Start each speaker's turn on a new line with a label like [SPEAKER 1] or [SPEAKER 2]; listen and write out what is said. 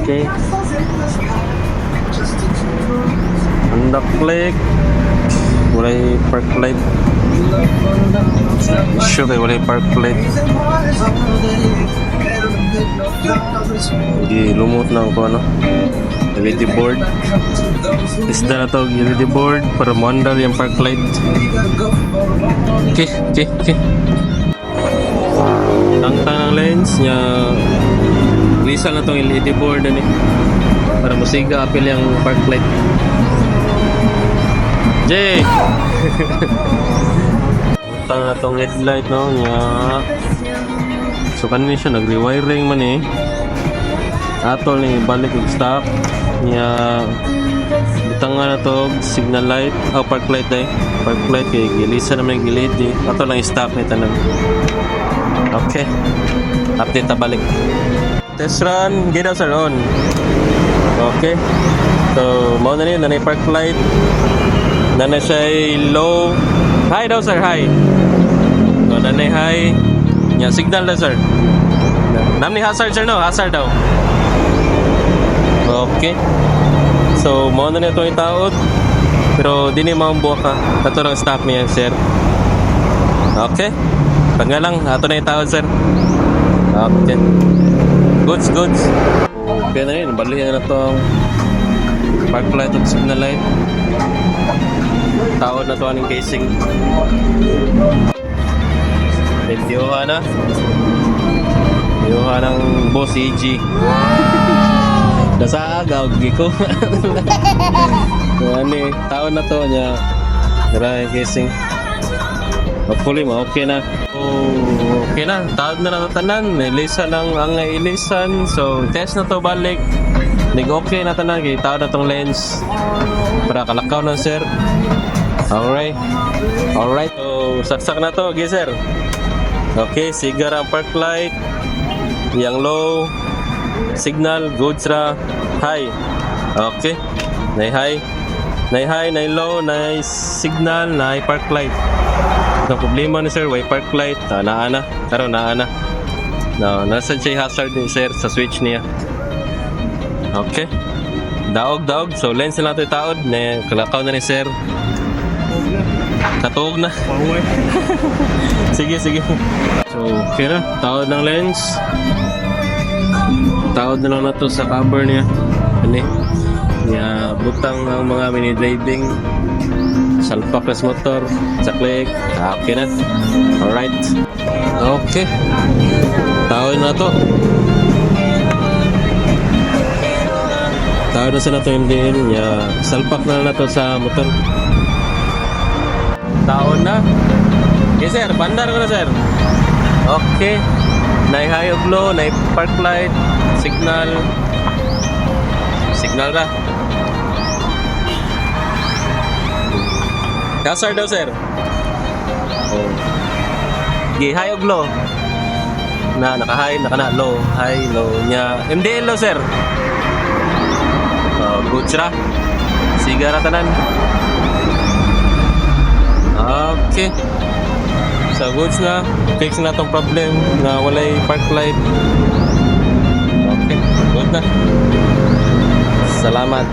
[SPEAKER 1] Okay. Anda click. Walay park light. Sure kay walay park light. Lumot na ako ano. LED board. Isda na to LED board para mo-andar yung park light. Okay. Tangtang ng lens niya. Lisa na tong LED board ani para musiga apil yung park light. Jay. Tang na tong headlight no niya. So kanina siya nag-rewiring man eh. Atol ni balik og stock niya. Butangan na to signal light park light day. Park light kay gilisa naman yung gilid eh. Atol lang stock ni tanan. Okay. Update ta balik. Test run, get out on. Okay. So, mau na niya, nanay park light. Nanay siya low. High daw sir, high. So, nanay high. Nya, signal daw sir. Namni hazard sir no, hazard daw. Okay. So, mau na niya itong itaot. Pero, di niya maumbuha ka. Ito lang stop niya sir. Okay. Pag nga lang, ito na itaot sir. Okay. Goods. Okay na yun. Balihan na itong park light at signal light. Taon na ito anong casing. Videoha na. Videoha ng boss EG. Nasa agaw, giko. Ano taon na ito niya. Dara yung casing. Hopefully, okay na. Okay na, taod na natatanan. Ilisan lang ang ilisan. So, test na to balik. Nag-okay na tanan. Taod na tong lens. Para kalakaw na, sir. Alright. So, saksak na to. Okay, sir. Okay, sigar ang park light. Yang low. Signal. Goods ra. High. Okay. Nay high. Nay low. Nay signal. Nay park light. Ang problema ni sir, way park light, naana. Karon naana. No, nasa siya hazard ni sir sa switch niya. Okay. Daog. So lens na natin taod, na kalakaw na ni sir. Katuog na. Sige. So, okay na. Taod ng lens. Taod na lang na to sa cover niya. Ano niya, butang ang mga mini driving. Salpakas motor sa click. Okay na. Alright. Okay. Tawin na to. Tawin na sa nato yung din. Salpak na to sa motor. Tawin na. Okay sir. Bandar ko na sir. Okay. Nay high of low. Nay park light. Signal na. Hazard daw sir. High og low. Naka-high, naka-low. High, low nya. MDL low sir. Good ra. Sigara tanan. Okay. So goods na. Fix na tong problem na walay park light. Okay, good na. Salamat.